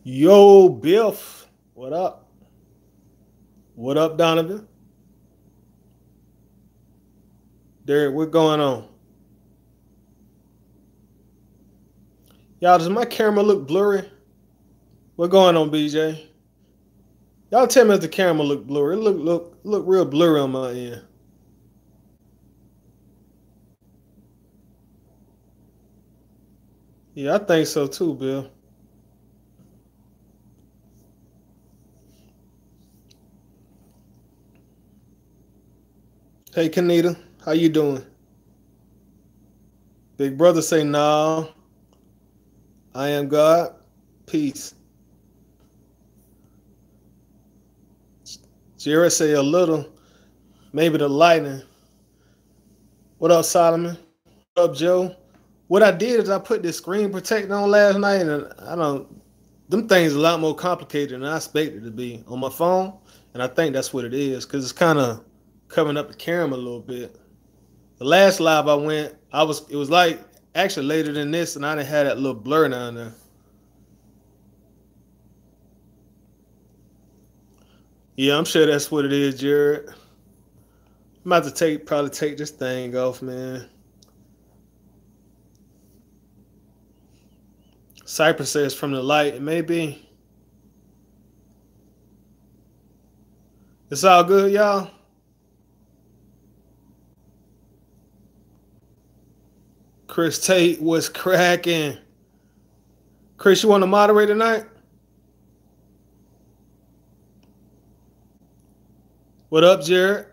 Yo, Biff. What up? What up, Donovan? Derek, what going on? Y'all, does my camera look blurry? What going on, BJ? Y'all tell me if the camera look blurry. It look real blurry on my end. Yeah, I think so too, Bill. Hey, Kanita, how you doing? Big brother say, nah, I am God. Peace. Jared say a little, maybe the lightning. What up, Solomon? What up, Joe? What I did is I put this screen protector on last night, and I don't. Them things a lot more complicated than I expected to be on my phone, and I think that's what it is because it's kind of covering up the camera a little bit. The last live I went, it was like actually later than this, and I didn't have that little blur down there. Yeah, I'm sure that's what it is, Jared. I'm about to probably take this thing off, man. Cypress says from the light, it may be. It's all good, y'all. Chris Tate was cracking. Chris, you want to moderate tonight? What up, Jared?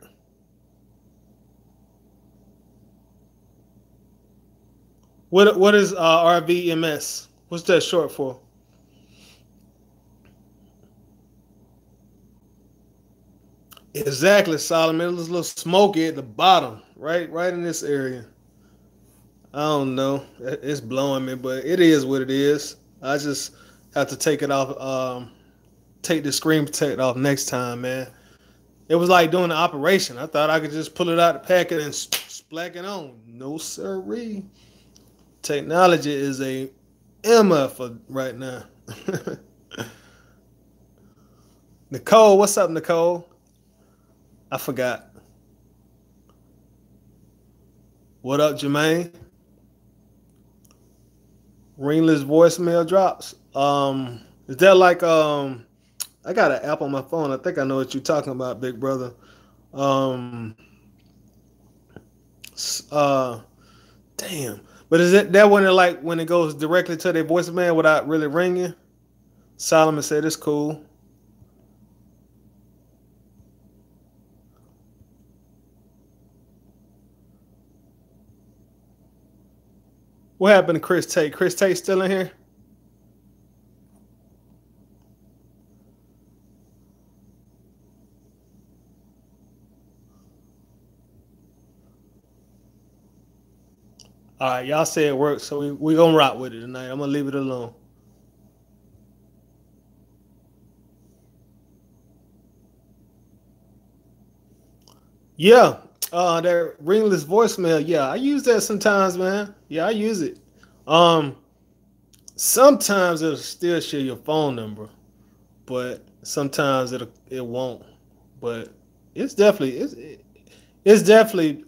What is RVMS? What's that short for? Exactly, Solomon. It was a little smoky at the bottom, right in this area. I don't know. It's blowing me, but it is what it is. I just have to take it off. Take the screen protector off next time, man. It was like doing an operation. I thought I could just pull it out the packet and splack it on. No sirree. Technology is a MF for right now. Nicole, what's up, Nicole? I forgot. What up, Jermaine? Ringless voicemail drops. Is that like I got an app on my phone. I think I know what you're talking about, big brother. Um uh damn. But is it that when it like when it goes directly to their voicemail without really ringing? Solomon said it's cool. What happened to Chris Tate? Chris Tate still in here? All right, y'all say it works, so we gonna rock with it tonight. I'm gonna leave it alone. Yeah, that ringless voicemail. Yeah, I use that sometimes, man. Yeah, I use it. Um, Sometimes it'll still share your phone number, but sometimes it won't. But it's definitely it's definitely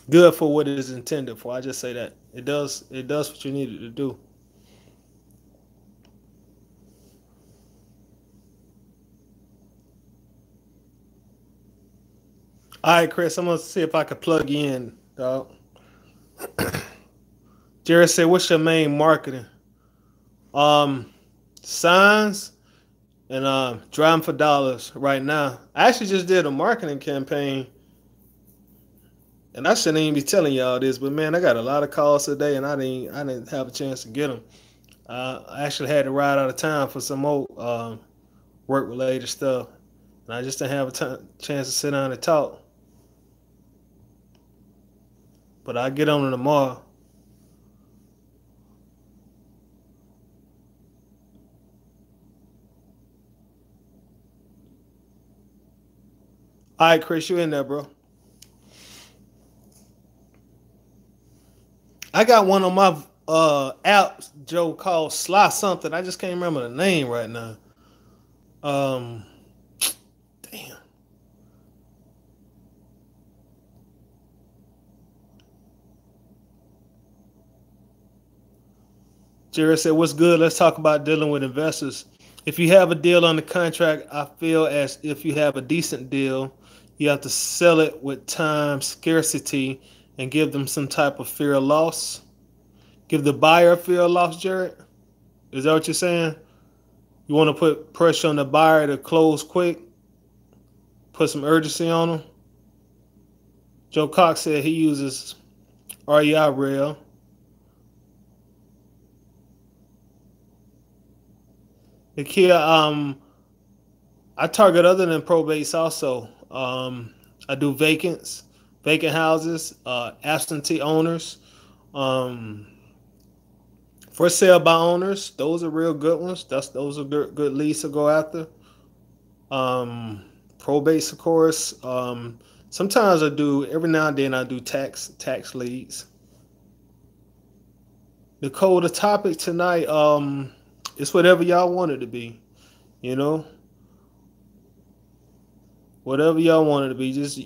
good for what it is intended for. I just say that it does what you need it to do. All right, Chris, I'm gonna see if I can plug you in, dog. Jared said, "What's your main marketing?" Um, Signs and driving for dollars right now. I actually just did a marketing campaign, and I shouldn't even be telling y'all this, but man, I got a lot of calls today, and I didn't have a chance to get them. I actually had to ride out of town for some more work related stuff, and I just didn't have a chance to sit down and talk. But I'll get on it tomorrow. All right, Chris, you in there, bro? I got one on my app Joe called Sly something. I just can't remember the name right now. Um, damn. Jared said, "What's good? Let's talk about dealing with investors. If you have a deal on the contract, I feel as if you have a decent deal, you have to sell it with time scarcity and give them some type of fear of loss. Give the buyer a fear of loss, Jared. Is that what you're saying? You want to put pressure on the buyer to close quick, put some urgency on them." Joe Cox said he uses REI Rail. The key, I target other than probates also. I do vacant houses, absentee owners, um, for sale by owners. Those are real good ones. Those are good leads to go after. Probates, of course. Sometimes I do. Every now and then I do tax leads. Nicole, the topic tonight, it's whatever y'all want it to be. You know, whatever y'all want it to be. Just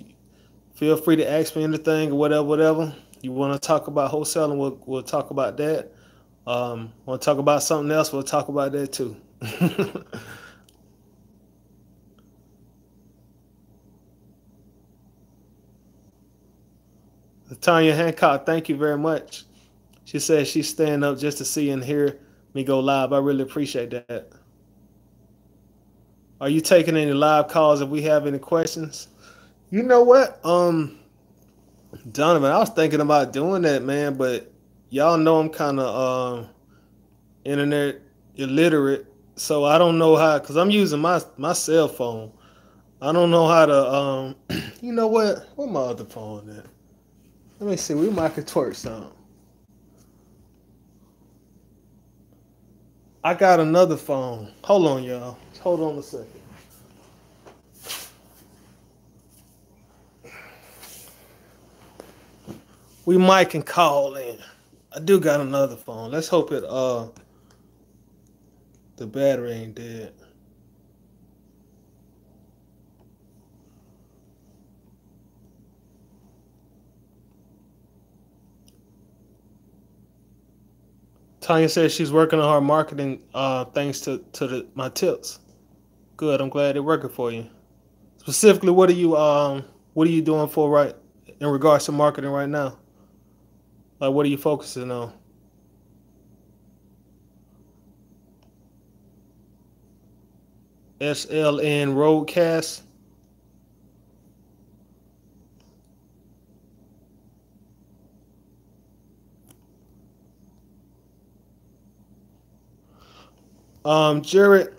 feel free to ask me anything or whatever. You want to talk about wholesaling, we'll talk about that. Want to talk about something else, we'll talk about that too. Tanya Hancock, thank you very much. She says she's staying up just to see and hear me go live. I really appreciate that. Are you taking any live calls if we have any questions? You know what? Donovan, I was thinking about doing that, man, but y'all know I'm kind of internet illiterate, so I don't know how. Cause I'm using my cell phone. I don't know how to. You know what? Where my other phone at? Let me see. We might could twerk some. I got another phone. Hold on, y'all. Hold on a second. We might can call in. I do got another phone. Let's hope it the battery ain't dead. Tanya says she's working on her marketing thanks to my tips. Good. I'm glad they're working for you. Specifically, what are you doing for right in regards to marketing right now? Like what are you focusing on? SLN Roadcast. Jared,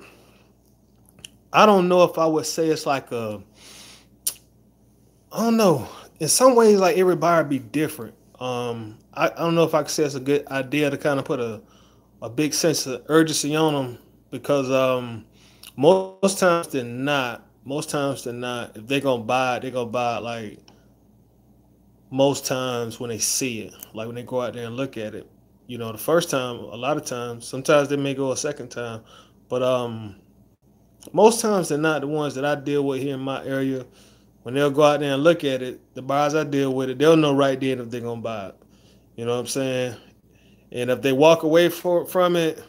I don't know if I would say it's like I don't know. In some ways, like every buyer be different. I don't know if I could say it's a good idea to kind of put a big sense of urgency on them because most times they're not. Most times they're not. If they're gonna buy it, they're gonna buy it like most times when they see it, like when they go out there and look at it. You know, the first time, a lot of times, sometimes they may go a second time, but most times they're not the ones that I deal with here in my area. When they'll go out there and look at it, the buyers I deal with it, they'll know right then if they're gonna buy it. You know what I'm saying? And if they walk away from it,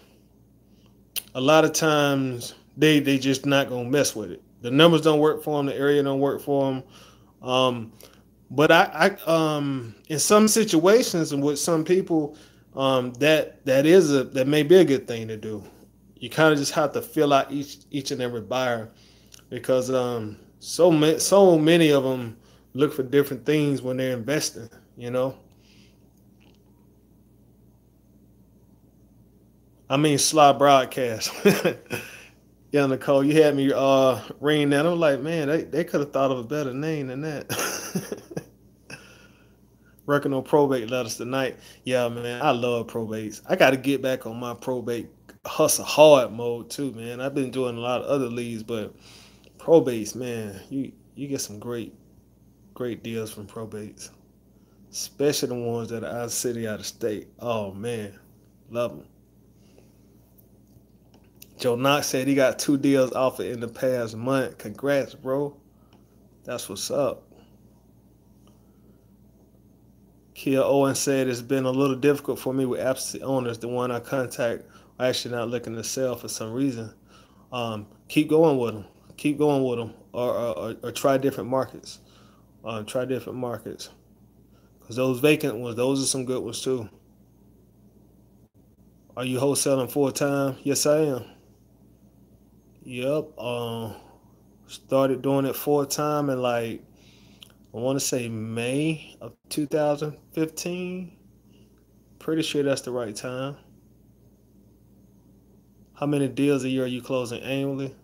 a lot of times they just not gonna mess with it. The numbers don't work for them. The area don't work for them. Um, but in some situations and with some people, that may be a good thing to do. You kind of just have to fill out each and every buyer because so many of them look for different things when they're investing. You know, I mean, Sly Broadcast. Yeah, Nicole, you had me ringing that. I'm like, man, they could have thought of a better name than that. Working on probate letters tonight. Yeah, man, I love probates. I got to get back on my probate hustle hard mode too, man. I've been doing a lot of other leads, but probates, man, you get some great deals from probates, especially the ones that are out of city, out of state. Oh man. Love them. Joe Knox said he got 2 deals offered in the past month. Congrats, bro. That's what's up. Kia Owen said it's been a little difficult for me with absentee owners. The one I contact are actually not looking to sell for some reason. Keep going with them. Keep going with them, or try different markets. Try different markets, because those vacant ones, those are some good ones too. Are you wholesaling full time? Yes, I am. Yep. Started doing it full time in like I want to say May of 2015. Pretty sure that's the right time. How many deals a year are you closing annually?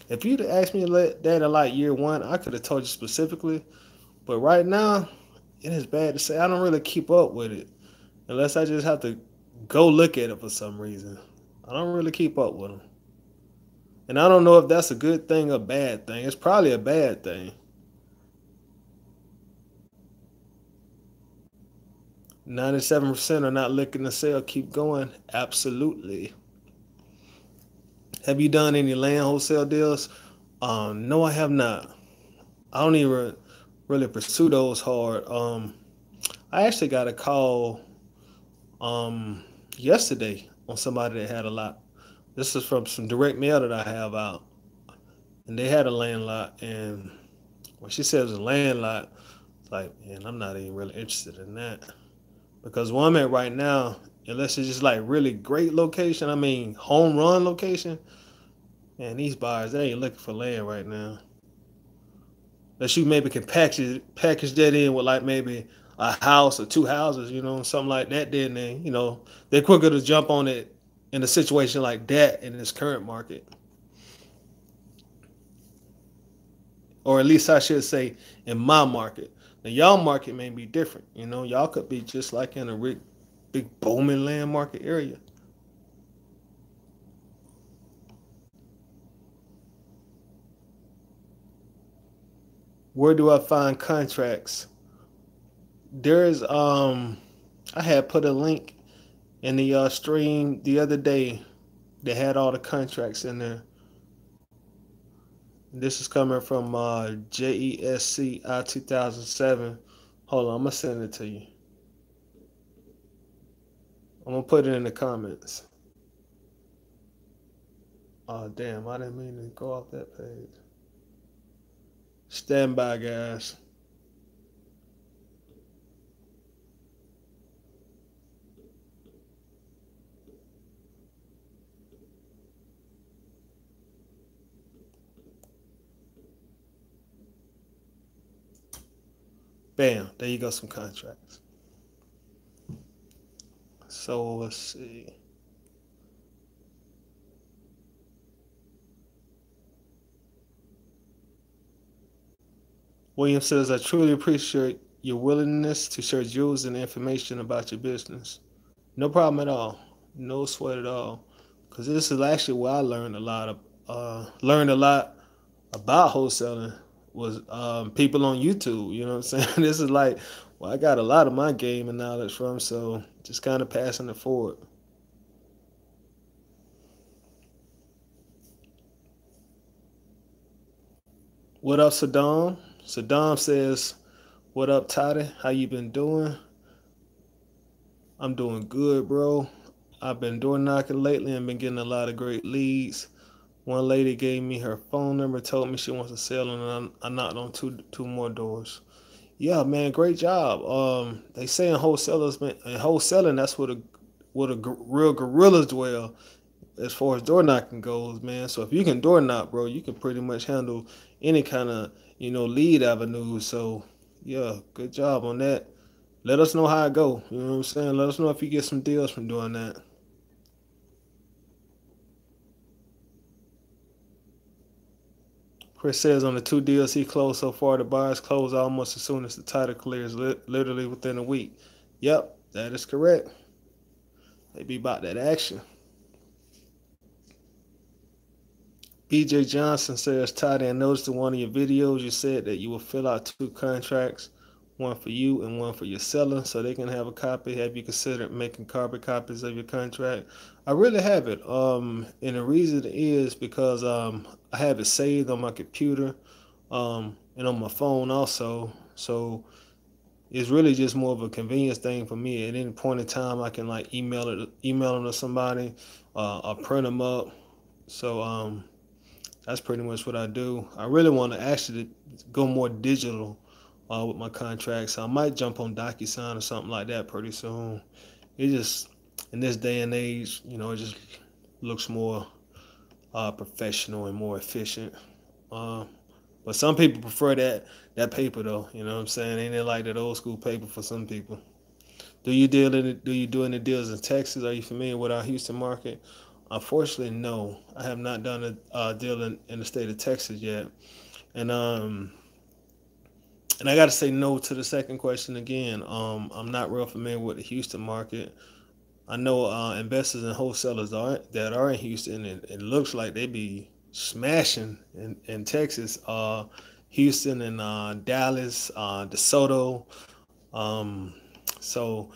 If you'd asked me that in like year one, I could have told you specifically. But right now, it is bad to say. I don't really keep up with it unless I just have to go look at it for some reason. I don't really keep up with them. And I don't know if that's a good thing or bad thing. It's probably a bad thing. 97% are not looking to sell. Keep going. Absolutely. Have you done any land wholesale deals? No, I have not. I don't even really pursue those hard. I actually got a call um, yesterday on somebody that had a lot. This is from some direct mail that I have out, and they had a land lot. And when she said it was a land lot, it's like, man, I'm not even really interested in that because where I'm at right now, unless it's just like really great location, I mean home run location, man, these buyers they ain't looking for land right now. That you maybe can package that in with like maybe a house or 2 houses, something like that. Then they're quicker to jump on it in a situation like that in this current market, or at least I should say in my market. Now y'all market may be different. Y'all could be just like in a big booming land market area. Where do I find contracts? There's I had put a link in the stream the other day that had all the contracts in there. This is coming from JESCI 2007. Hold on, I'm gonna send it to you. I'm gonna put it in the comments. Oh damn, I didn't mean to go off that page. Stand by, guys. Bam, there you go, some contracts. So let's see. William says, I truly appreciate your willingness to share jewels and information about your business. No problem at all. No sweat at all. Because this is actually where I learned a lot about wholesaling was people on YouTube. You know what I'm saying? This is like, well, I got a lot of my game and knowledge from, so just kind of passing it forward. What up, Saddam? Saddam says, what up, Toddy? How you been doing? I'm doing good, bro. I've been door knocking lately and been getting a lot of great leads. One lady gave me her phone number, told me she wants to sell, and I knocked on two more doors. Yeah, man, great job. They say in wholesalers, man, in wholesaling, that's where the real gorillas dwell as far as door knocking goes, man. So if you can door knock, bro, you can pretty much handle any kind of lead avenue. So yeah, good job on that. Let us know how it go. You know what I'm saying? Let us know if you get some deals from doing that. Chris says on the 2 deals he closed so far, the buyers close almost as soon as the title clears, literally within a week. Yep, that is correct. They be about that action. BJ Johnson says, Toddy, I noticed in one of your videos you said that you will fill out 2 contracts, one for you and one for your seller, so they can have a copy. Have you considered making carbon copies of your contract? I really have it. And the reason is because I have it saved on my computer, and on my phone also. So it's really just more of a convenience thing for me. At any point in time, I can like email them to somebody, or print them up. So that's pretty much what I do. I really want to actually go more digital with my contracts. So I might jump on DocuSign or something like that pretty soon. It just, in this day and age, it just looks more professional and more efficient. Uh, but some people prefer that paper though. You know what I'm saying? Ain't it like that old school paper for some people? Do you do any deals in Texas? Are you familiar with our Houston market? Unfortunately, no. I have not done a deal in the state of Texas yet. And and I got to say no to the second question again. I'm not real familiar with the Houston market. I know investors and wholesalers that are in Houston, and it looks like they be smashing in Texas, Houston and Dallas, DeSoto. Um, so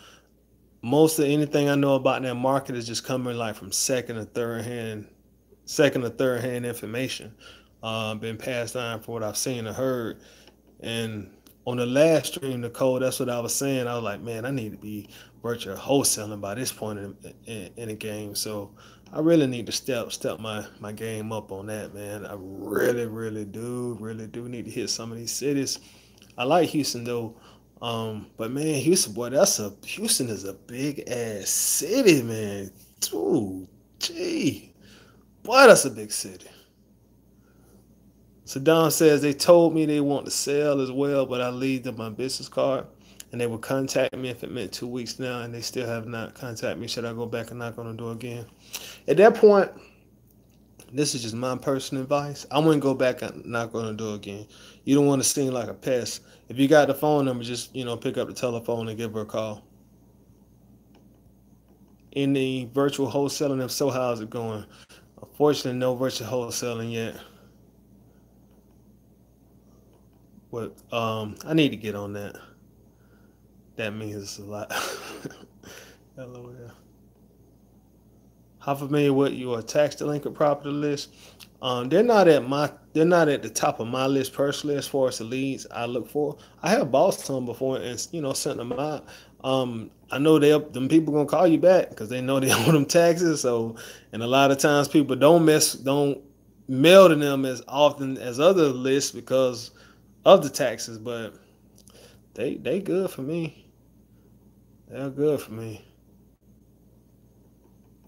most of anything I know about that market is just coming like from second or third hand information, been passed on from what I've seen or heard. And on the last stream, Nicole, that's what I was saying. I was like, man, I need to be virtual wholesaling by this point in the game. So I really need to step my game up on that, man. I really do need to hit some of these cities. I like Houston though. But man, Houston, boy, Houston is a big ass city, man. Dude, gee, boy, that's a big city. Saddam says they told me they want to sell as well, but I leave them my business card, and they will contact me if it meant 2 weeks now, and they still have not contacted me. Should I go back and knock on the door again? At that point, this is just my personal advice. I wouldn't go back and knock on the door again. You don't want to seem like a pest. If you got the phone number, just pick up the telephone and give her a call. In the virtual wholesaling, if so, how's it going? Unfortunately, no virtual wholesaling yet. But I need to get on that. That means a lot. LOL. How familiar with your tax delinquent property list? They're not at the top of my list personally as far as the leads I look for. I have bought some before and sent them out. I know them people gonna call you back because they know they owe them taxes. So, and a lot of times people don't mail to them as often as other lists because of the taxes. But they good for me. They're good for me.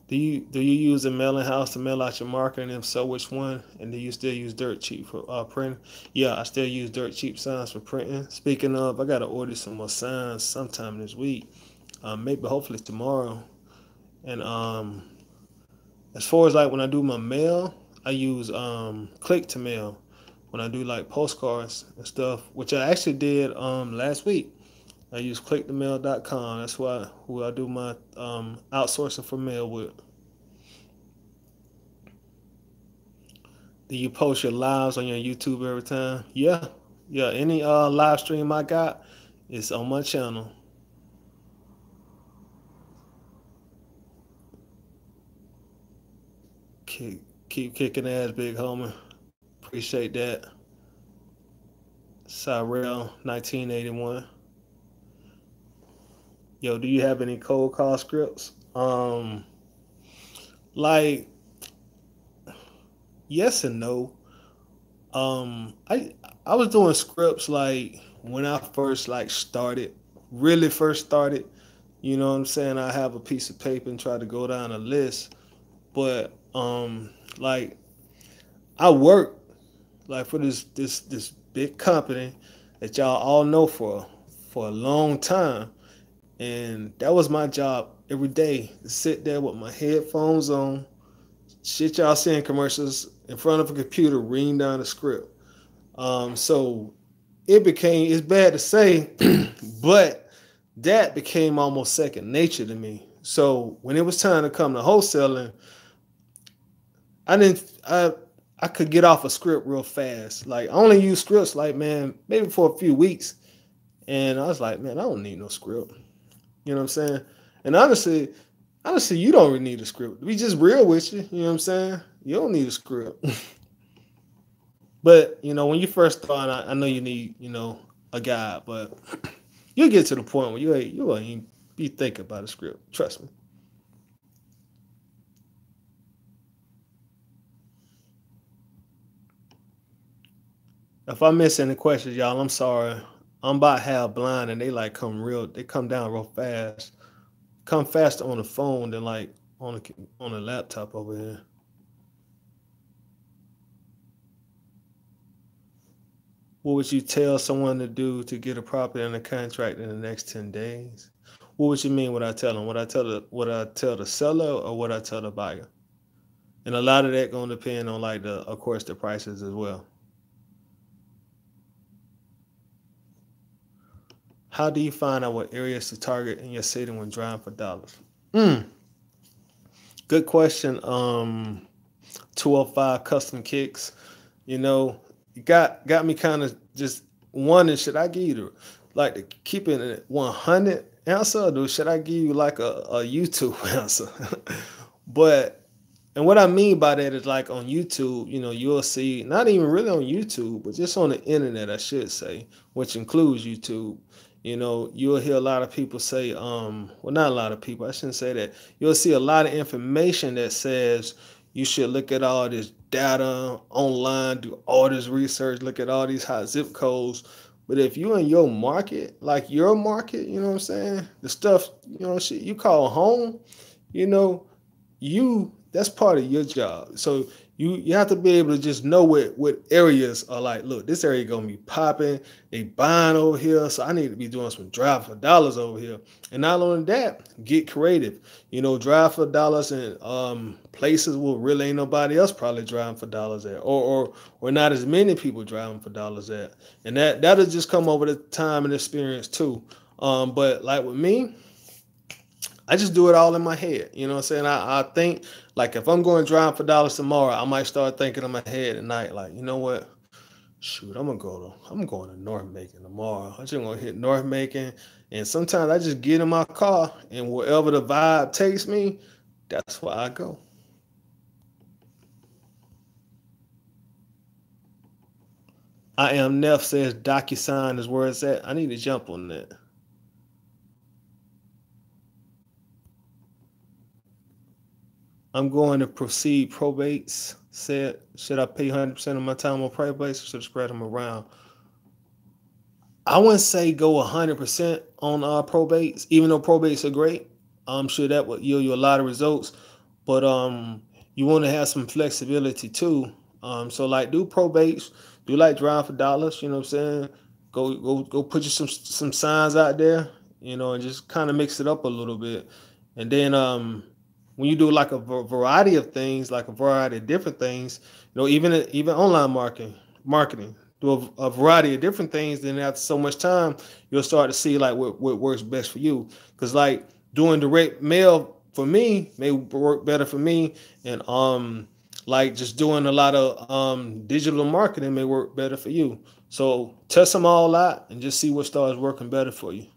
Do you use a mailing house to mail out your marketing? If so, which one? And do you still use Dirt Cheap for printing? Yeah, I still use Dirt Cheap signs for printing. Speaking of, I gotta order some more signs sometime this week. Maybe hopefully tomorrow. And as far as like when I do my mail, I use Click to Mail when I do like postcards and stuff, which I actually did last week. I use clickthemail.com. That's who I do my outsourcing for mail with. Do you post your lives on your YouTube every time? Yeah. Yeah. Any live stream I got is on my channel. Keep kicking ass, big homie. Appreciate that. Cyrell, 1981. Yo, do you have any cold call scripts? Like yes and no. I was doing scripts like when I first like started, really first started. You know what I'm saying? I have a piece of paper and try to go down a list, but like I work like for this big company that y'all all know for a long time. And that was my job every day to sit there with my headphones on, shit y'all seeing commercials in front of a computer, reading down a script. So it's bad to say, but that became almost second nature to me. So when it was time to come to wholesaling, I didn't, I could get off a script real fast. Like I only use scripts like, man, maybe for a few weeks. And I was like, man, I don't need no script. You know what I'm saying? And honestly, you don't really need a script. To be just real with you, you know what I'm saying? You don't need a script. But when you first start, I know you need a guide, but you'll get to the point where you ain't even be thinking about a script. Trust me. If I miss any questions, y'all, I'm sorry. I'm about half blind, and they come down real fast. Come faster on the phone than like on a laptop over here. What would you tell someone to do to get a property and a contract in the next 10 days? What would you mean? What I tell them? What I tell the seller or what I tell the buyer? And a lot of that gonna depend on like of course, the prices as well. How do you find out what areas to target in your city when driving for dollars? Mm, good question. 205 custom kicks. You know, got me kind of just wondering, should I give you like the keep it at 100 answer, or should I give you like a YouTube answer? But and what I mean by that is like on YouTube, you'll see not even really on YouTube, but just on the internet, I should say, which includes YouTube. You'll hear a lot of people say, well, not a lot of people, I shouldn't say that. You'll see a lot of information that says you should look at all this data online, do all this research, look at all these hot zip codes. But if you in your market, like your market, you know what I'm saying? The stuff, shit you call home, you know, that's part of your job. So you have to be able to just know what areas are like, look, this area gonna be popping, they buying over here, so I need to be doing some drive for dollars over here. And not only that, get creative. Drive for dollars in places where really ain't nobody else probably driving for dollars at, or not as many people driving for dollars at. And that'll just come over the time and experience too. But like with me, I just do it all in my head. You know what I'm saying? I think like if I'm going to drive for dollars tomorrow, I might start thinking in my head at night, like, you know what? Shoot, I'm going to North Macon tomorrow. I'm just gonna hit North Macon. And sometimes I just get in my car and wherever the vibe takes me, that's where I go. I am Neff says DocuSign is where it's at. I need to jump on that. I'm going to proceed probates. Said, should I pay 100% of my time on probates or should I spread them around? I wouldn't say go 100% on probates, even though probates are great. I'm sure that would yield you a lot of results, but you want to have some flexibility too. So like do probates, do like drive for dollars. You know what I'm saying? Go put you some signs out there. And just kind of mix it up a little bit, and then when you do like a variety of things, like a variety of different things, even online marketing, do a variety of different things. Then after so much time, you'll start to see like what works best for you. Because like doing direct mail for me may work better for me, and like just doing a lot of digital marketing may work better for you. So test them all out and just see what starts working better for you.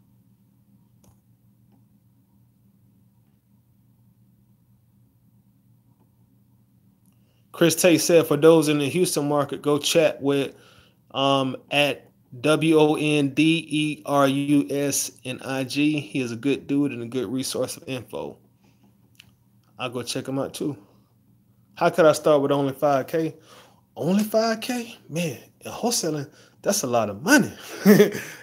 Chris Tate said, for those in the Houston market, go chat with at WONDERUS and IG. He is a good dude and a good resource of info. I'll go check him out too. How could I start with only 5K? Only 5K? Man, wholesaling, that's a lot of money.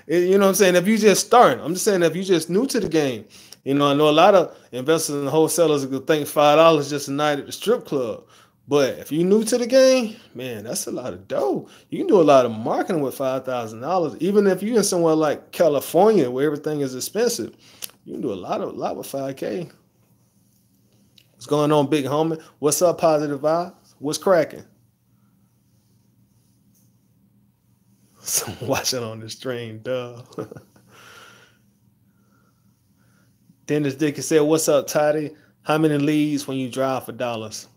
You know what I'm saying? If you just starting, I'm just saying if you just new to the game. I know a lot of investors and wholesalers could think $5 just a night at the strip club. But if you're new to the game, man, that's a lot of dough. You can do a lot of marketing with $5,000. Even if you're in somewhere like California where everything is expensive, you can do a lot with 5K. What's going on, big homie? What's up, positive vibes? What's cracking? So watching on the stream, duh. Dennis Dickens said, what's up, Toddy? How many leads when you drive for dollars?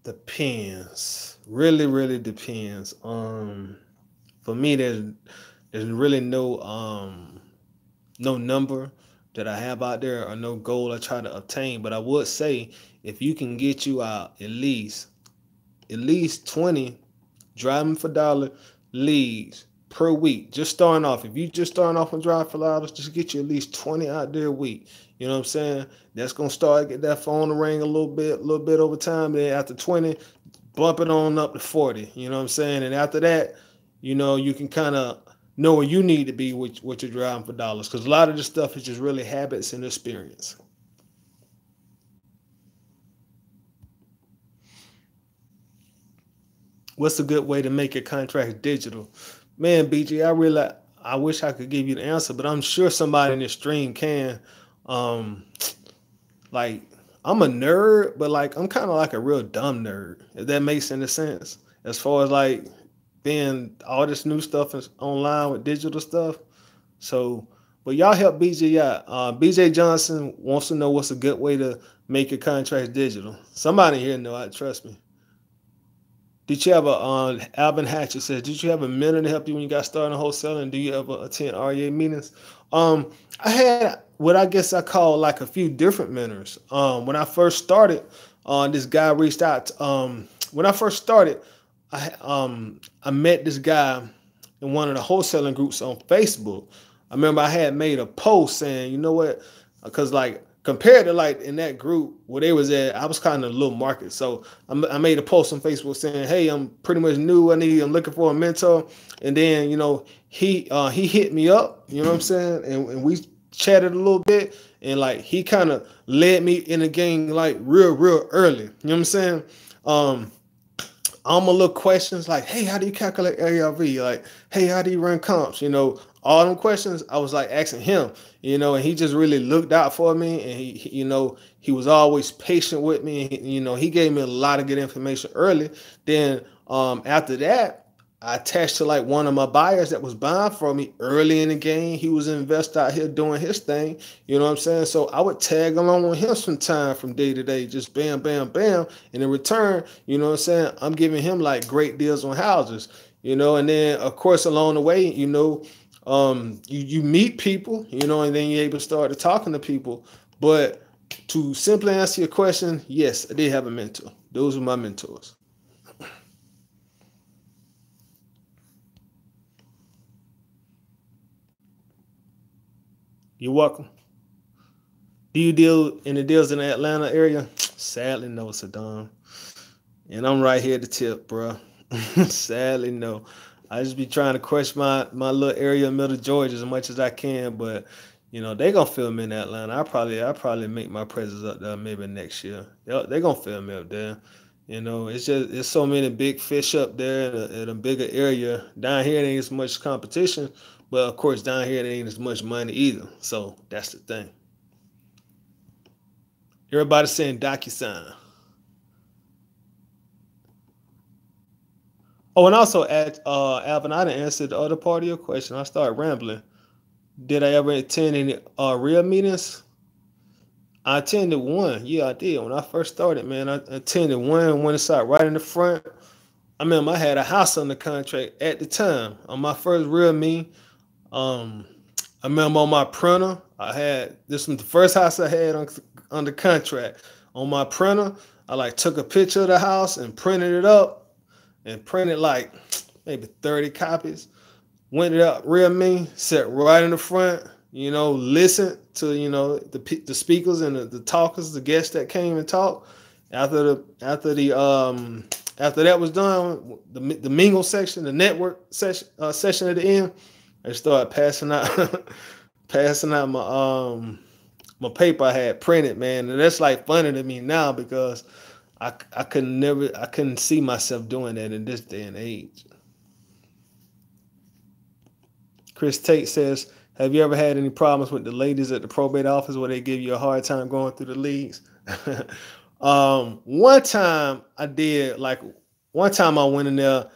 Depends. Really, really depends. For me, there's There's really no number that I have out there or no goal I try to obtain. But I would say if you can get you out at least 20 driving for dollar leads per week. Just starting off. If you just starting off on driving for dollars, just get you at least 20 out there a week. You know what I'm saying? That's gonna start get that phone to ring a little bit over time. Then after 20, bump it on up to 40. You know what I'm saying? And after that, you can kind of know where you need to be with what you're driving for dollars. Because a lot of this stuff is just really habits and experience. What's a good way to make your contract digital? Man, BG, I wish I could give you the answer, but I'm sure somebody in this stream can. Um, like I'm a nerd, but like I'm kind of like a real dumb nerd, if that makes any sense. As far as like being all this new stuff is online with digital stuff. So, but y'all help BJ out. BJ Johnson wants to know what's a good way to make your contracts digital. Somebody here know. I trust me. Did you have a Alvin Hatcher says, did you have a mentor to help you when you got started in wholesaling? Do you ever attend REA meetings? I had what I guess I call like a few different mentors. When I first started, this guy reached out. When I first started, I met this guy in one of the wholesaling groups on Facebook. I remember I had made a post saying, you know what, because like compared to like in that group where they was at, I was kind of a little market. So I made a post on Facebook saying, hey, I'm pretty much new. I'm looking for a mentor. And then, he hit me up, you know what I'm saying? And we chatted a little bit, and like he kind of led me in the game like real early. You know what I'm saying? All my little questions like, hey, how do you calculate ARV? Like, hey, how do you run comps? All them questions I was like asking him, and he just really looked out for me, and he was always patient with me. He gave me a lot of good information early. Then after that, I attached to like one of my buyers that was buying for me early in the game. He was an investor out here doing his thing. You know what I'm saying? So I would tag along with him some time from day to day, just bam, bam, bam. And in return, you know what I'm saying? I'm giving him like great deals on houses, and then of course along the way, you meet people, and then you're able to start talking to people. But to simply answer your question, yes, I did have a mentor. Those were my mentors. You're welcome. Do you deal in the deals in the Atlanta area? Sadly, no, Saddam. And I'm right here at the tip, bro. Sadly, no. I just be trying to crush my little area of Middle Georgia as much as I can, but they gonna film me in Atlanta. I probably make my presence up there maybe next year. They gonna film me up there. It's so many big fish up there in a bigger area. Down here, there ain't as much competition, but of course, down here, there ain't as much money either. So that's the thing. Everybody's saying DocuSign. Oh, and also, Alvin, I didn't answer the other part of your question. I started rambling. Did I ever attend any real meetings? I attended one. Yeah, I did. When I first started, man, I attended one. Went inside right in the front. I remember I had a house under contract at the time. On my first real meeting, um, I remember on my printer, this was the first house I had under contract. On my printer, I like took a picture of the house and printed it up and printed like maybe 30 copies. Went it up real mean, sat right in the front, listened to, the speakers and the talkers, the guests that came and talked. After that was done, the mingle section, the network session at the end, I started passing out passing out my paper I had printed, man. And that's like funny to me now because I couldn't see myself doing that in this day and age. Chris Tate says, have you ever had any problems with the ladies at the probate office where they give you a hard time going through the leads? One time I did, like one time I went in there,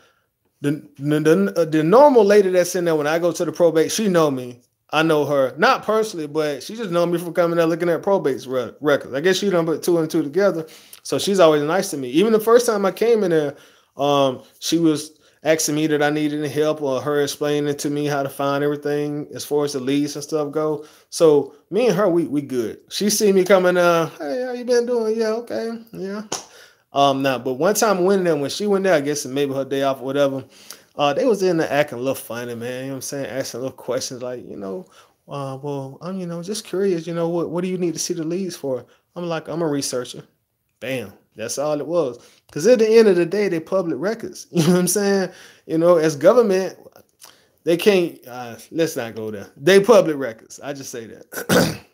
the normal lady that's in there when I go to the probate, she know me. I know her, not personally, but she just know me from coming there looking at probates records. I guess she done put two and two together. So she's always nice to me. Even the first time I came in there, she was asking me that I needed any help or her explaining to me how to find everything as far as the leads and stuff go. So me and her, we good. She see me coming, hey, how you been doing? Yeah, okay, yeah. Now, but one time I went in there, when she went there, I guess maybe her day off or whatever, they was in there acting a little funny, man. You know what I'm saying? Asking little questions like, well, I'm, just curious, what do you need to see the leads for? I'm like, I'm a researcher. Bam. That's all it was. Because at the end of the day, they public records. You know what I'm saying? As government, they can't, let's not go there. They public records. I just say that.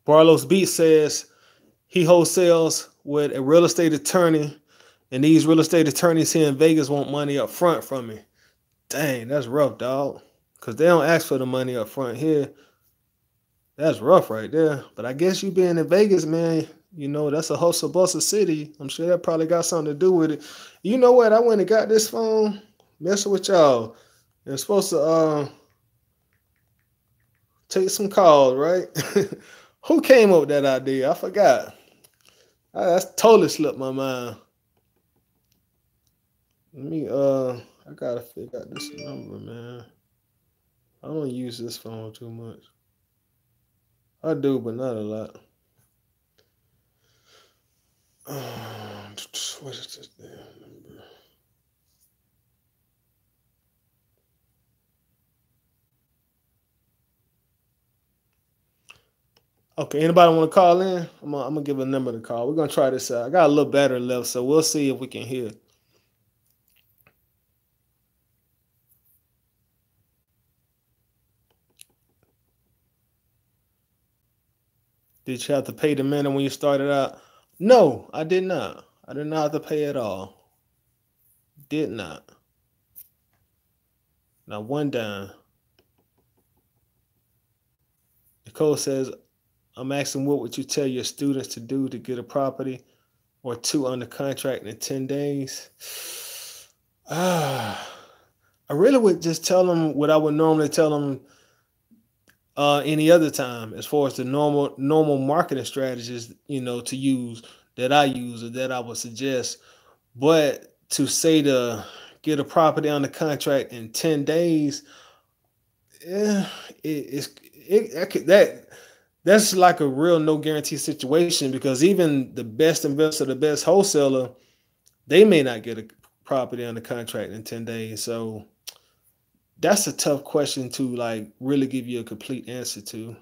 Barlow's Beat says he wholesales with a real estate attorney, and these real estate attorneys here in Vegas want money up front from me. Dang, that's rough, dog. Because they don't ask for the money up front here. That's rough right there. But I guess you being in Vegas, man, that's a hustle bustle city. I'm sure that probably got something to do with it. You know what? I went and got this phone, messing with y'all. It's supposed to take some calls, right? Who came up with that idea? I forgot. That's totally slipped my mind. Let me I gotta figure out this number, man. I don't use this phone too much. I do, but not a lot. What is this damn number? Okay, anybody want to call in? I'm gonna give a number to call. We're gonna try this out. I got a little battery left, so we'll see if we can hear. Did you have to pay the minute when you started out? No, I did not. I did not have to pay at all. Did not. Not one dime. Nicole says, I'm asking what would you tell your students to do to get a property or two under contract in 10 days? I really would just tell them what I would normally tell them any other time, as far as the normal marketing strategies, to use that I use or that I would suggest. But to say to get a property under contract in 10 days, yeah, that's like a real no guarantee situation, because even the best investor, the best wholesaler, they may not get a property under contract in 10 days. So that's a tough question to like really give you a complete answer to.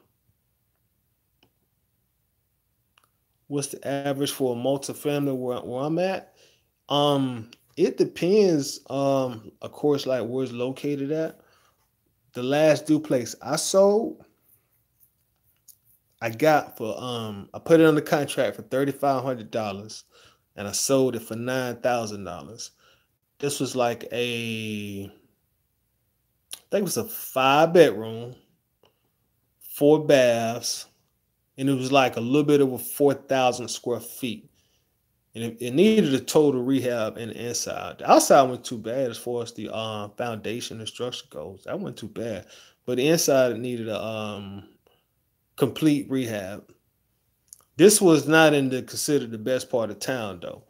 What's the average for a multifamily where I'm at? It depends, of course, like where it's located at. The last duplex I sold, I put it on the contract for $3,500 and I sold it for $9,000. This was like I think it was a 5 bedroom, 4 baths, and it was like a little bit over 4,000 square feet. And it needed a total rehab in the inside. The outside wasn't too bad as far as the foundation and structure goes. That wasn't too bad. But the inside, it needed a complete rehab. This was not in the considered the best part of town though.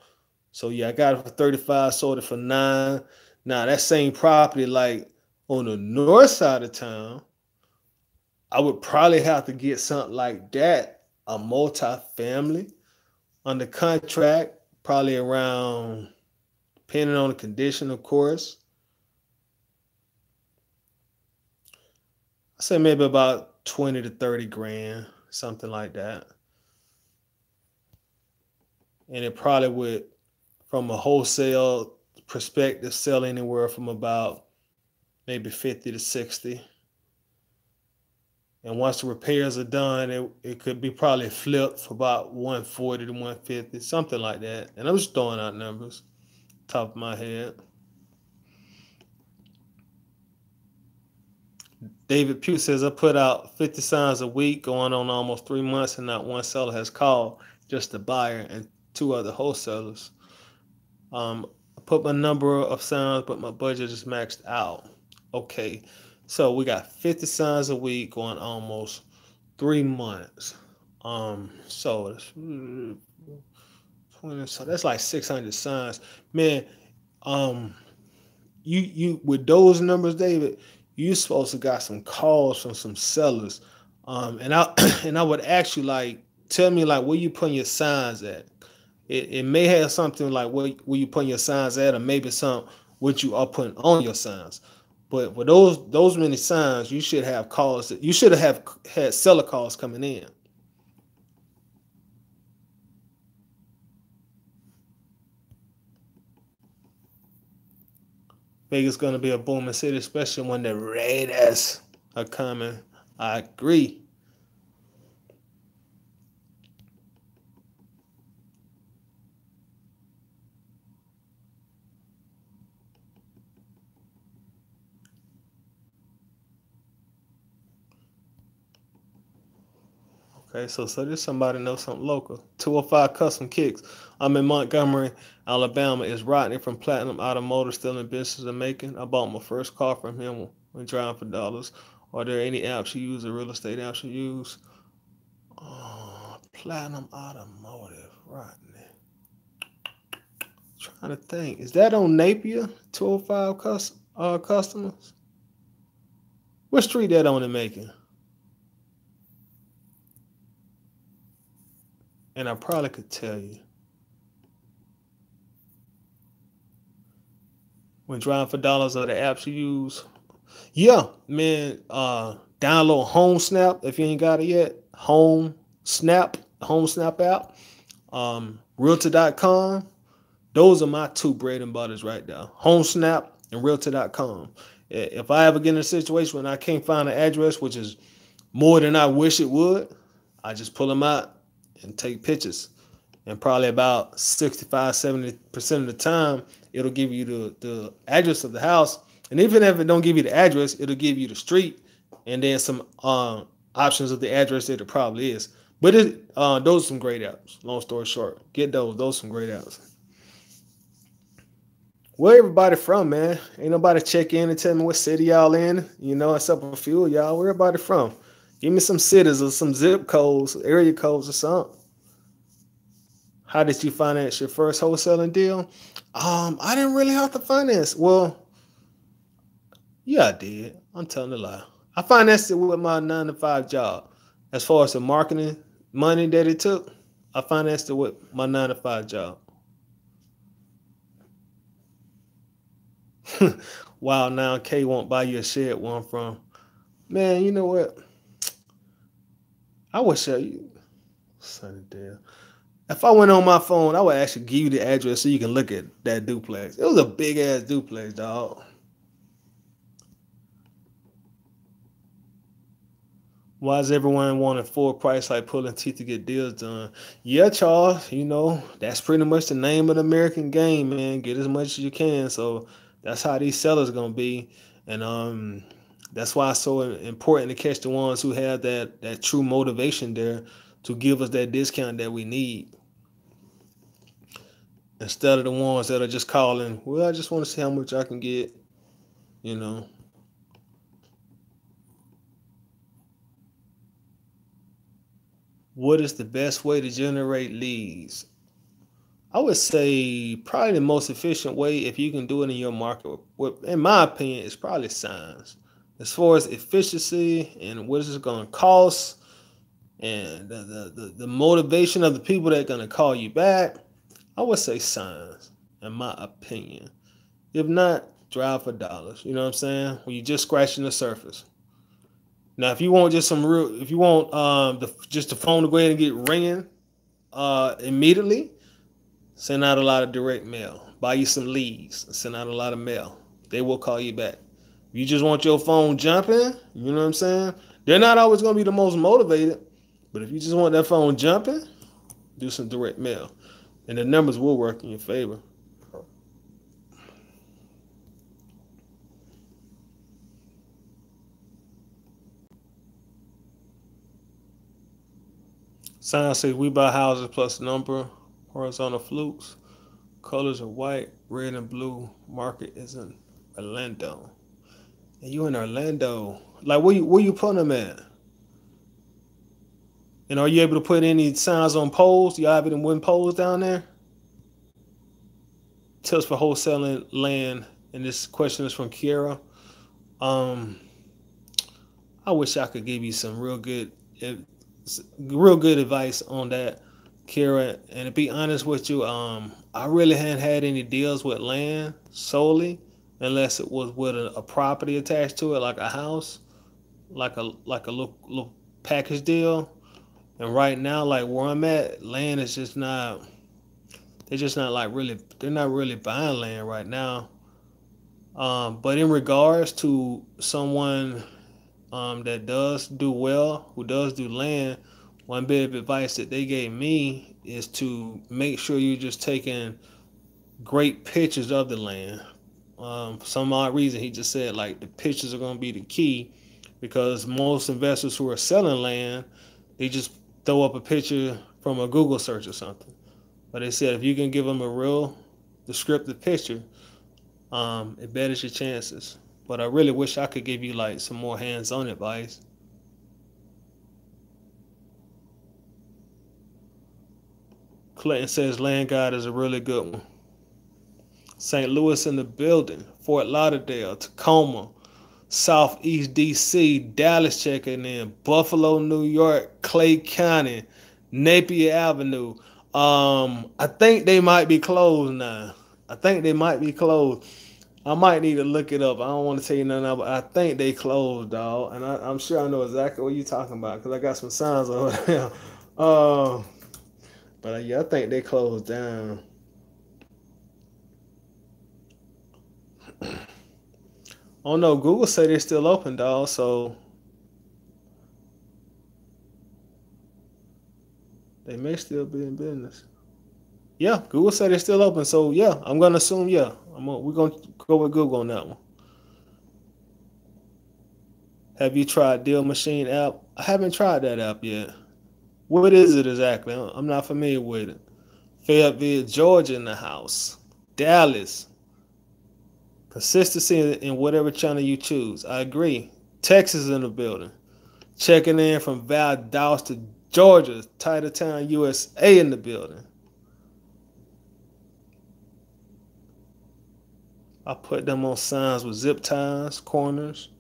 So yeah, I got it for 35, sold it for 9. Now that same property, like on the north side of town, I would probably have to get something like that, a multi-family under contract, probably around, depending on the condition, of course. I say maybe about 20 to 30 grand, something like that. And it probably would, from a wholesale perspective, sell anywhere from about maybe 50 to 60. And once the repairs are done, it could be probably flipped for about 140 to 150, something like that. And I'm just throwing out numbers, top of my head. David Pugh says, I put out 50 signs a week, going on almost 3 months, and not one seller has called, just the buyer and 2 other wholesalers. I put my number of signs, but my budget is maxed out. Okay. So we got 50 signs a week going almost 3 months. So it's 20, so that's like 600 signs. Man, um, you with those numbers, David, you supposed to got some calls from some sellers. And I and I would ask you like, tell me like where you putting your signs at. It may have something like where you putting your signs at, or maybe some what you are putting on your signs. But with those many signs, you should have calls. You should have had seller calls coming in. Vegas gonna be a booming city, especially when the Raiders are coming. I agree. Okay, so this somebody knows something local. 205 Custom Kicks. I'm in Montgomery, Alabama. Is Rodney from Platinum Automotive still in business of making? I bought my first car from him when driving for dollars. Are there any apps you use or real estate apps you use? Platinum Automotive, Rodney. Trying to think. Is that on Napier? 205 customers? What street that on in Macon? And I probably could tell you. When driving for dollars are the apps you use. Yeah, man. Download Home Snap if you ain't got it yet. Home Snap app. Realtor.com. Those are my two bread and butters right now. Home Snap and Realtor.com. If I ever get in a situation when I can't find an address, which is more than I wish it would, I just pull them out and take pictures. And probably about 65, 70% of the time, it'll give you the address of the house. And even if it don't give you the address, it'll give you the street and then some options of the address that it probably is. But those are some great apps. Long story short, get those. Those are some great apps. Where everybody from, man? Ain't nobody check in and tell me what city y'all in. Except a few of y'all. Where everybody from? Give me some cities or some zip codes, area codes or something. How did you finance your first wholesaling deal? I didn't really have to finance. Well, yeah, I did. I'm telling a lie. I financed it with my 9 to 5 job. As far as the marketing money that it took, I financed it with my 9 to 5 job. Wow, now K won't buy you a shed one from. Man, you know what? I wish you Sunny Dale. If I went on my phone, I would actually give you the address so you can look at that duplex. It was a big ass duplex, dog. Why is everyone wanting full price like pulling teeth to get deals done? Yeah, Charles, that's pretty much the name of the American game, man. Get as much as you can. So that's how these sellers gonna be. And that's why it's so important to catch the ones who have that true motivation there to give us that discount that we need. Instead of the ones that are just calling, well, I just want to see how much I can get, you know. What is the best way to generate leads? I would say probably the most efficient way, if you can do it in your market, in my opinion, is probably signs. As far as efficiency and what is it going to cost and the motivation of the people that are going to call you back, I would say signs, in my opinion. If not, drive for dollars. You know what I'm saying? When you're just scratching the surface. Now, if you want just some real, if you want just the phone to go ahead and get ringing immediately, send out a lot of direct mail. Buy you some leads. Send out a lot of mail. They will call you back. If you just want your phone jumping, you know what I'm saying? They're not always going to be the most motivated, but if you just want that phone jumping, do some direct mail. And the numbers will work in your favor. Sign says we buy houses plus number, horizontal flukes. Colors are white, red, and blue. Market is in Orlando. And you in Orlando. Like where you putting them at? And are you able to put any signs on poles? Y'all have any wooden poles down there? Tips for wholesaling land. And this question is from Kiera. Um, I wish I could give you some real good advice on that, Kira. And to be honest with you, I really hadn't had any deals with land solely, unless it was with a property attached to it, like a house, like a little package deal. And right now, like where I'm at, land is just not. They're just not like really. They're not really buying land right now. But in regards to someone that does do well, who does do land, one bit of advice that they gave me is to make sure you're just taking great pictures of the land. For some odd reason, he just said like the pictures are going to be the key because most investors who are selling land, they just throw up a picture from a Google search or something. But they said if you can give them a real descriptive picture, it betters your chances. But I really wish I could give you like some more hands-on advice. Clinton says Land God is a really good one. St. Louis in the building. Fort Lauderdale, Tacoma, Southeast DC, Dallas checking in, Buffalo, New York, Clay County, Napier Avenue. I think they might be closed now. I think they might be closed. I might need to look it up. I don't want to tell you nothing else, but I think they closed, dog. And I'm sure I know exactly what you're talking about because I got some signs over there. Uh, but yeah, I think they closed down. Oh no, Google said they're still open, dog. So they may still be in business. Yeah, Google said they're still open. So yeah, I'm gonna assume yeah. We're gonna go with Google on that one. Have you tried Deal Machine app? I haven't tried that app yet. What is it exactly? I'm not familiar with it. Fayetteville, Georgia in the house. Dallas. Consistency in whatever channel you choose. I agree. Texas in the building. Checking in from Valdosta, Georgia. Titletown, USA in the building. I put them on signs with zip ties, corners,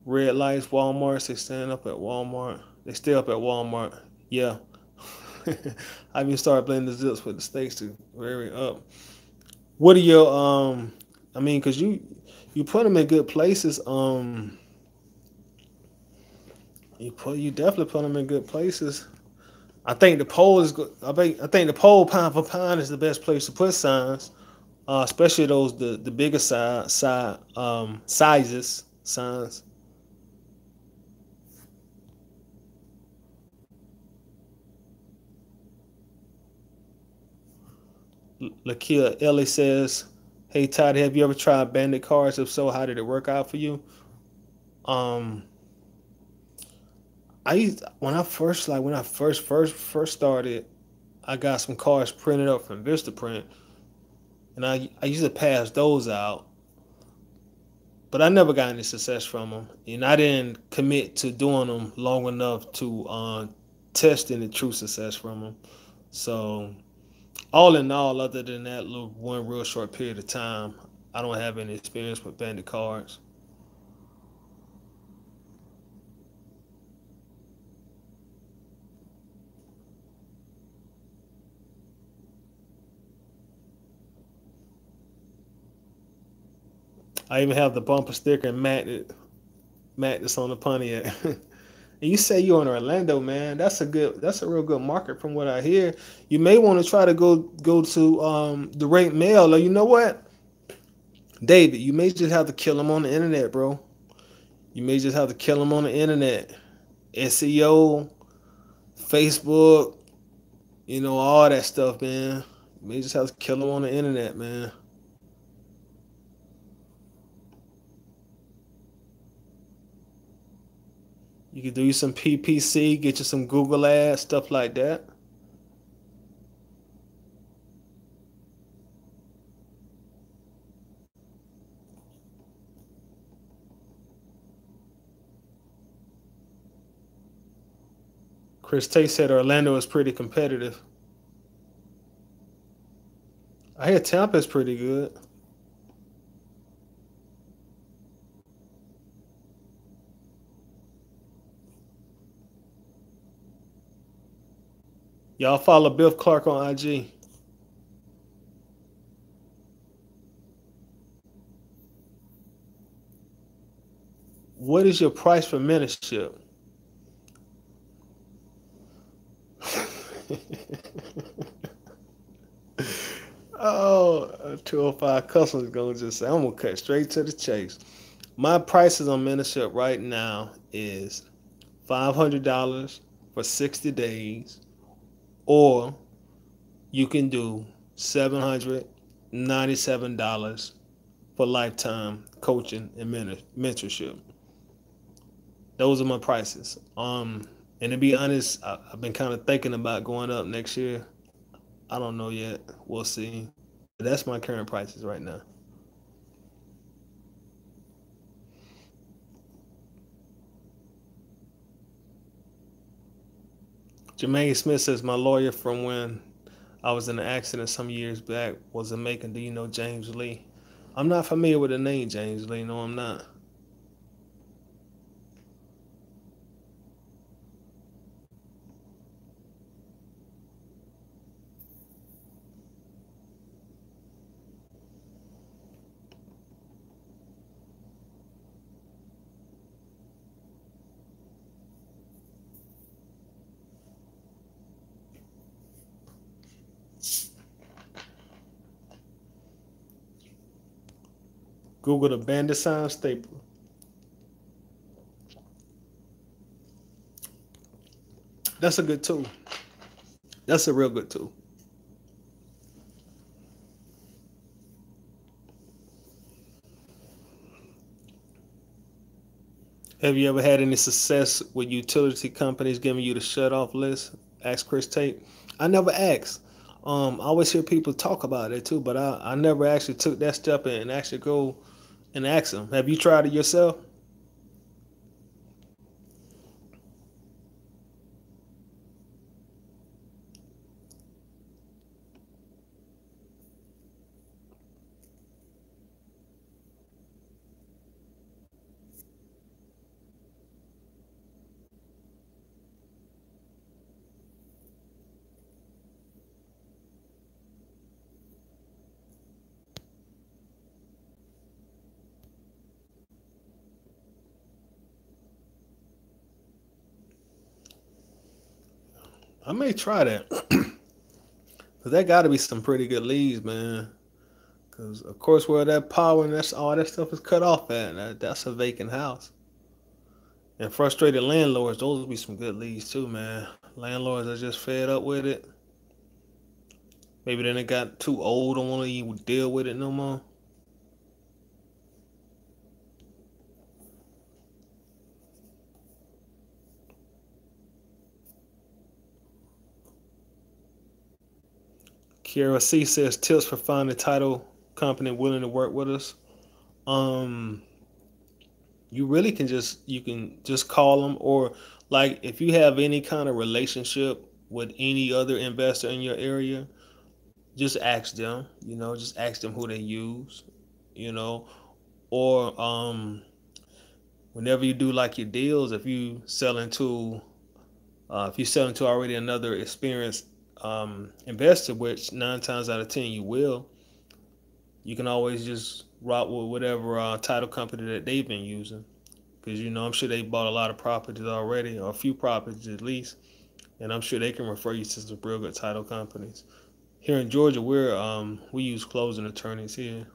red lights, Walmart. They stand up at Walmart. They stay up at Walmart. Yeah. I even started blending the zips with the stakes to vary up. What are your I mean, cause you put them in good places. You definitely put them in good places. I think the pole is good. I think the pole pound for pound is the best place to put signs, especially those the bigger sizes signs. Lakia Ellie says, "Hey Todd, have you ever tried bandit cards? If so, how did it work out for you?" Um, when I first started, I got some cards printed up from Vistaprint, and I used to pass those out, but I never got any success from them, and I didn't commit to doing them long enough to test any true success from them. So all in all, other than that little one real short period of time, I don't have any experience with bandit cards. I even have the bumper sticker and magnet on the Pontiac. And you say you're in Orlando, man. That's a real good market from what I hear. You may want to try to go to the rate mail, or you know what, David, you may just have to kill them on the internet, bro. You may just have to kill them on the internet. SEO, Facebook, all that stuff, man. You may just have to kill them on the internet, man. You could do you some PPC, get you some Google ads, stuff like that. Chris Tate said Orlando is pretty competitive. I hear Tampa's pretty good. Y'all follow Biff Clark on IG. What is your price for mentorship? Oh, 205 customers gonna just say, I'm gonna cut straight to the chase. My prices on mentorship right now is $500 for 60 days, or you can do $797 for lifetime coaching and mentorship. Those are my prices. And to be honest, I've been kind of thinking about going up next year. I don't know yet. We'll see. That's my current prices right now. Jermaine Smith says my lawyer from when I was in an accident some years back was a Macon. Do you know James Lee? I'm not familiar with the name James Lee. No, I'm not. Google the bandit sign staple. That's a good tool. That's a real good tool. Have you ever had any success with utility companies giving you the shut off list? Asked Chris Tate. I never asked. I always hear people talk about it too, but I never actually took that step and actually go and ask them. Have you tried it yourself? I may try that. Cause that got to be some pretty good leads, man. Cause of course where that power and that's all that stuff is cut off at, that's a vacant house. And frustrated landlords, those would be some good leads too, man. Landlords are just fed up with it. Maybe then they got too old, don't want to even deal with it no more. Kiara C says tips for finding a title company willing to work with us. Um, you really can just call them, or like if you have any kind of relationship with any other investor in your area, just ask them. Just ask them who they use. You know, or whenever you do like your deals, if you sell into already another experienced investor, which 9 times out of 10 you will, you can always just route with whatever title company that they've been using. Because I'm sure they bought a lot of properties already, or a few properties at least, and I'm sure they can refer you to some real good title companies. Here in Georgia, we use closing attorneys here.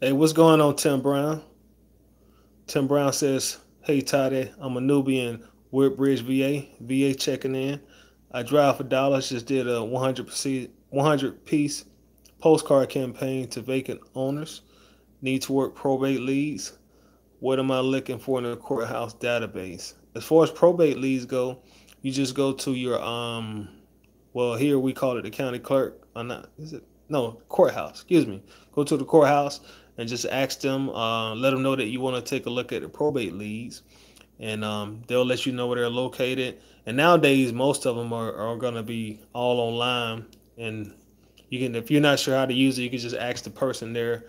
Hey, what's going on, Tim Brown? Tim Brown says, "Hey Tade, I'm a newbie in Woodbridge, VA. VA checking in. I drive for dollars. Just did a 100 piece postcard campaign to vacant owners. Need to work probate leads. What am I looking for in the courthouse database? As far as probate leads go, you just go to your well, here we call it the county clerk. Or not, is it? No, courthouse. Excuse me. Go to the courthouse and just ask them, let them know that you want to take a look at the probate leads, and they'll let you know where they're located. And nowadays, most of them are going to be all online, and you can, if you're not sure how to use it, you can just ask the person there.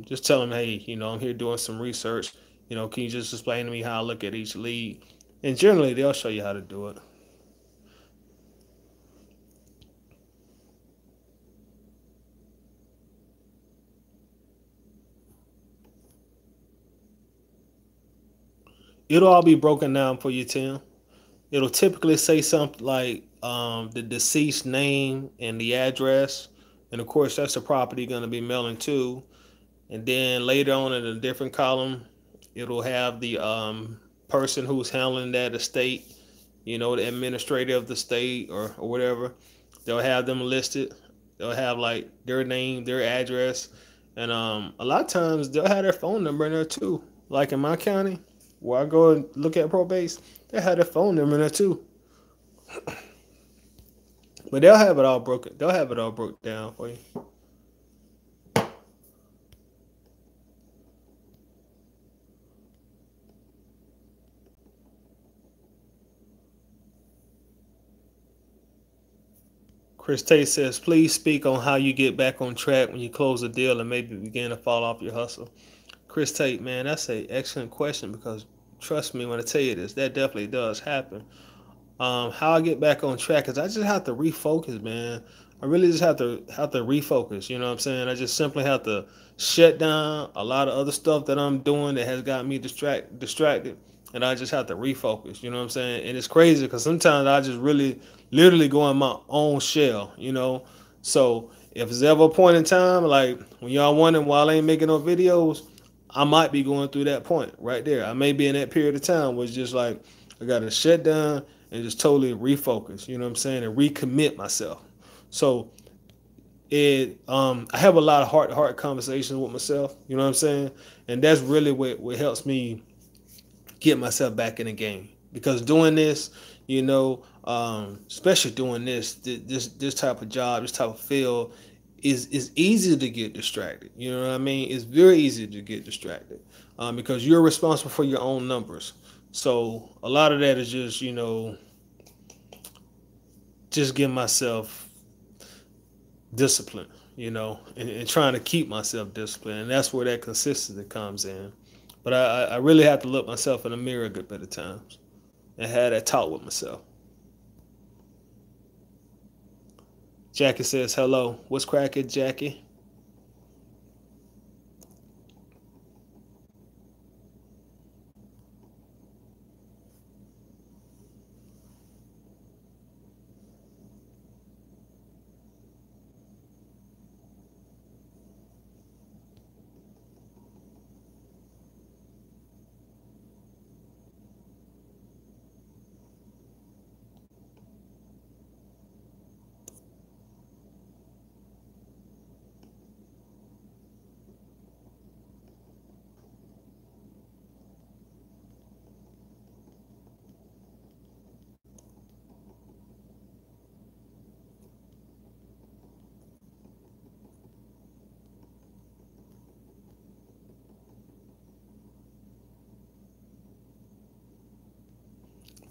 Just tell them, hey, I'm here doing some research. Can you just explain to me how I look at each lead? And generally, they'll show you how to do it. It'll all be broken down for you, Tim. It'll typically say something like the deceased name and the address, and of course that's the property going to be mailing to. And then later on in a different column, it'll have the person who's handling that estate, the administrator of the state or whatever. They'll have them listed. They'll have like their name, their address, and a lot of times they'll have their phone number in there too. Like in my county, where I go and look at probates, they have their phone number in there too. But they'll have it all broken. They'll have it all broke down for you. Chris Tate says, please speak on how you get back on track when you close a deal and maybe begin to fall off your hustle. Chris Tate, man, that's an excellent question because trust me when I tell you this, that definitely does happen. How I get back on track is I just have to refocus, man. I really just have to refocus. You know what I'm saying? I just simply have to shut down a lot of other stuff that I'm doing that has got me distracted, and I just have to refocus. You know what I'm saying? And it's crazy because sometimes I just really, literally go in my own shell. So if it's ever a point in time, like when y'all wondering why I ain't making no videos, I might be going through that point right there. I may be in that period of time where it's just like I got to shut down and just totally refocus, you know what I'm saying, and recommit myself. So I have a lot of heart to heart conversations with myself, you know what I'm saying, and that's really what helps me get myself back in the game. Because doing this, especially doing this type of job, this type of field, is easy to get distracted. You know what I mean? It's very easy to get distracted because you're responsible for your own numbers. So a lot of that is just getting myself disciplined, and trying to keep myself disciplined. And that's where that consistency comes in. But I really have to look myself in the mirror a good bit of times and have that talk with myself. Jackie says, hello. What's cracking, Jackie?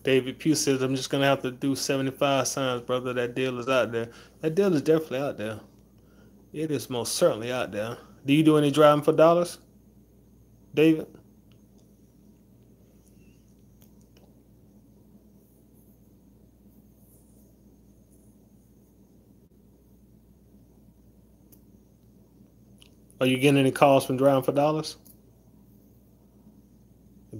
David Pugh says, I'm just going to have to do 75 signs, brother. That deal is out there. That deal is definitely out there. It is most certainly out there. Do you do any driving for dollars, David? Are you getting any calls from driving for dollars?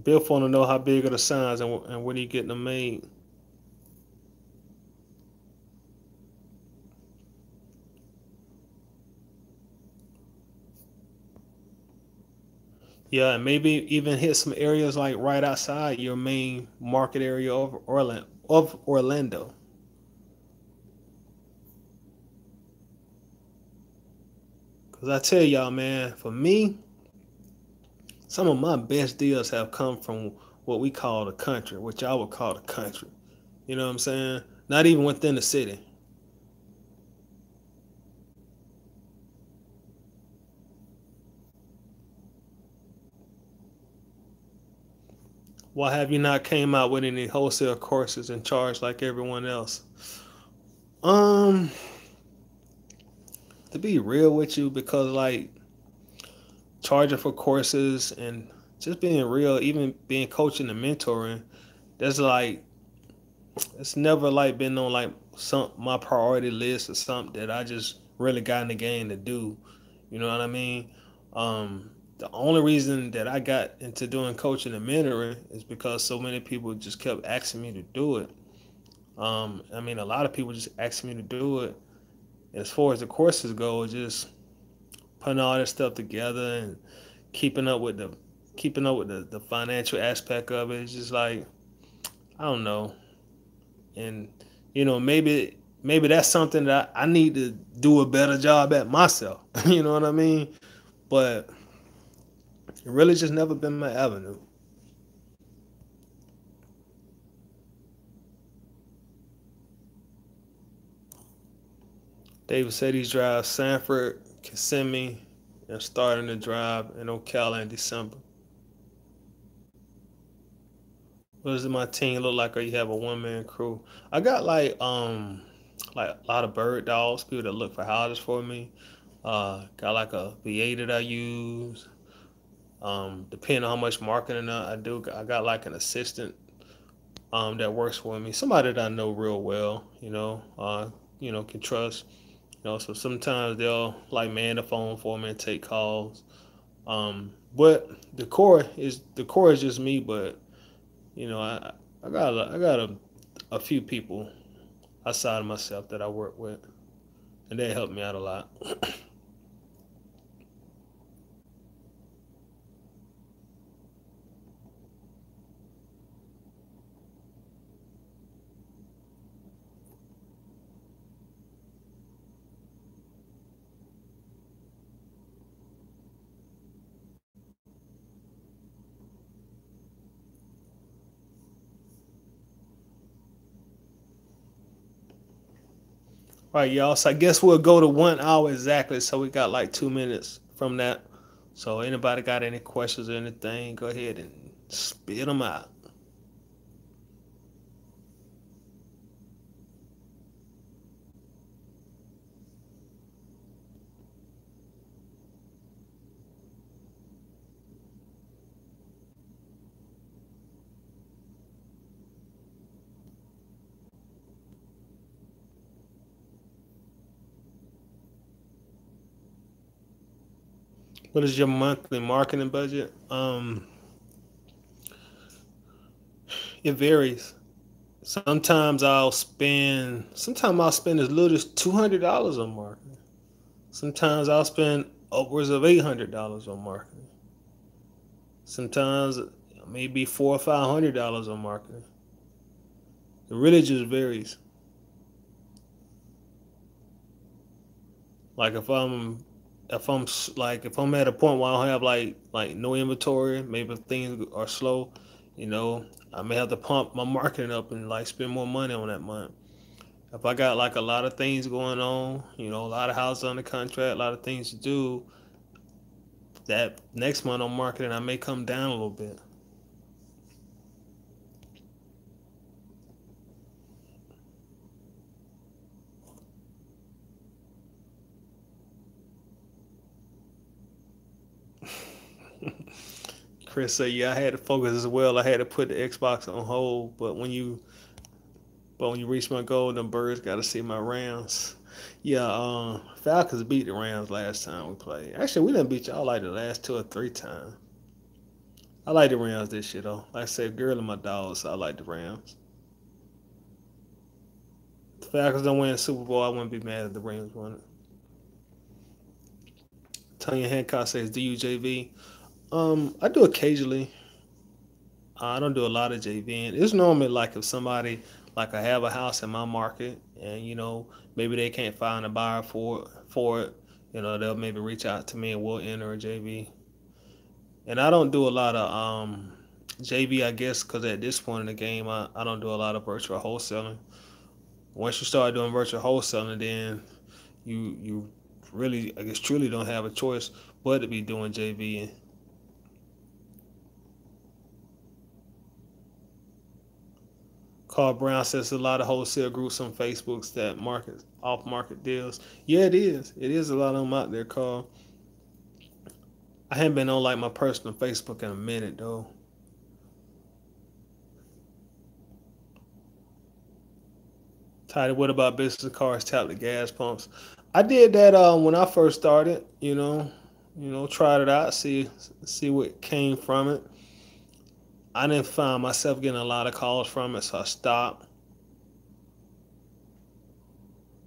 Bill want to know how big are the signs and when are you getting them made? Yeah, and maybe even hit some areas like right outside your main market area of Orlando. Cause I tell y'all, man, for me, some of my best deals have come from what we call the country, which I would call the country. You know what I'm saying? Not even within the city. Why have you not came out with any wholesale courses and charged like everyone else? Um, to be real with you, because like charging for courses and just being real, even being coaching and mentoring, that's like it's never like been on like some my priority list or something that I just really got in the game to do. You know what I mean? The only reason that I got into doing coaching and mentoring is because so many people just kept asking me to do it. I mean, a lot of people just asking me to do it. As far as the courses go, just putting all this stuff together and keeping up with the the financial aspect of it. It's just like I don't know, and maybe that's something that I need to do a better job at myself. You know what I mean? But it really just never been my avenue. David said he drives Sanford, Kissimmee, and starting to drive in Ocala in December. What does my team look like? Or you have a one man crew? I got like a lot of bird dogs, people that look for houses for me. Got like a VA that I use. Depending on how much marketing I do, I got like an assistant that works for me. Somebody that I know real well, can trust. So sometimes they'll like man the phone for me and take calls. But the core is just me. But I got a few people outside of myself that I work with, and they help me out a lot. All right, y'all. So I guess we'll go to 1 hour exactly. So we got like 2 minutes from that. So anybody got any questions or anything, go ahead and spit them out. What is your monthly marketing budget? It varies. Sometimes I'll spend as little as $200 on marketing. Sometimes I'll spend upwards of $800 on marketing. Sometimes maybe $400 or $500 on marketing. It really just varies. Like if I'm at a point where I don't have like no inventory, maybe if things are slow, you know, I may have to pump my marketing up and like spend more money on that month. If I got like a lot of things going on, a lot of houses under contract, a lot of things to do, that next month on marketing I may come down a little bit. Chris said, "Yeah, I had to focus as well. I had to put the Xbox on hold, but when you reach my goal, them birds got to see my Rams." Yeah, Falcons beat the Rams last time we played. Actually, we didn't beat y'all like the last 2 or 3 times. I like the Rams this year though. Like I said, girl and my dogs, so I like the Rams. If the Falcons don't win the Super Bowl, I wouldn't be mad if the Rams won it. Tanya Hancock says, "Do you JV?" I do occasionally. I don't do a lot of JVing. It's normally like if somebody like I have a house in my market and maybe they can't find a buyer for it. They'll maybe reach out to me and we'll enter a JV. And I don't do a lot of JV, I guess, because at this point in the game, I don't do a lot of virtual wholesaling. Once you start doing virtual wholesaling, then you really, I guess, truly don't have a choice but to be doing JV. Carl Brown says a lot of wholesale groups on Facebooks that market off market deals. Yeah, it is. It is a lot of them out there, Carl. I haven't been on like my personal Facebook in a minute though. Tidy, what about business cards, tablet gas pumps? I did that when I first started, tried it out, see what came from it. I didn't find myself getting a lot of calls from it, so I stopped.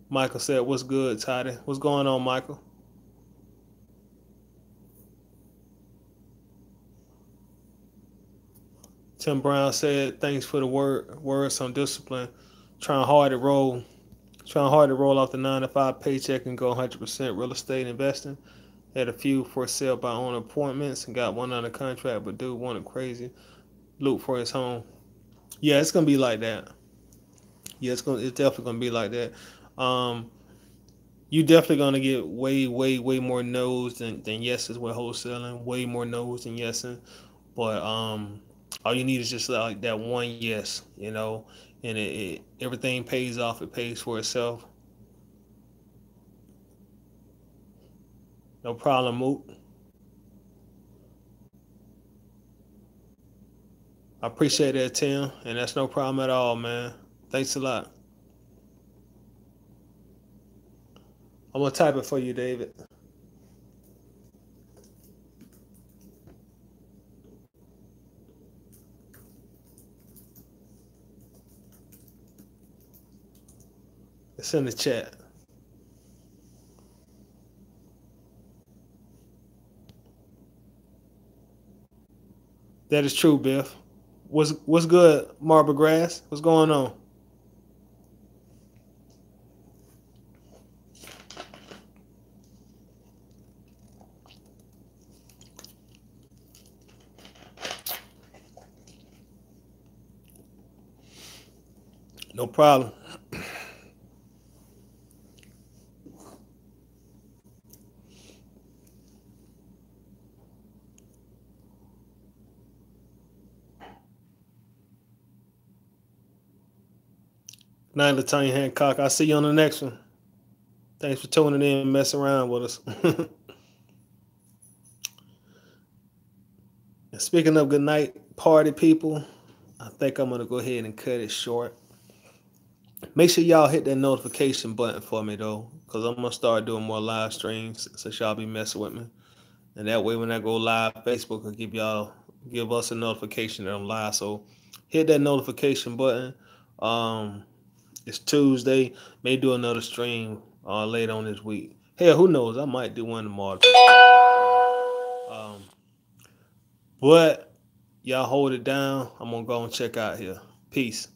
Michael said, "What's good, Tidy? What's going on, Michael?" Tim Brown said, "Thanks for the words on discipline. Trying hard to roll, trying hard to roll off the 9 to 5 paycheck and go 100% real estate investing. Had a few for sale by owner appointments and got one under contract, but dude wanted crazy loot for his home. Yeah, it's gonna be like that. Yeah, it's definitely gonna be like that. Um, you definitely gonna get way more no's than yeses with wholesaling. Way more no's than yeses. But all you need is just like that one yes, and everything pays off. It pays for itself. No problem, Moot. I appreciate that, Tim, and that's no problem at all, man. Thanks a lot. I'm gonna type it for you, David. It's in the chat. That is true, Biff. What's good, Marble Grass? What's going on? No problem. Night, Latanya Hancock. I'll see you on the next one. Thanks for tuning in and messing around with us. And speaking of good night party people, I think I'm gonna go ahead and cut it short. Make sure y'all hit that notification button for me though, because I'm gonna start doing more live streams since y'all be messing with me. And that way when I go live, Facebook will give us a notification that I'm live. So hit that notification button. Um it's Tuesday. May do another stream later on this week. Hell, who knows? I might do one tomorrow. Um but y'all hold it down. I'm gonna go and check out here. Peace.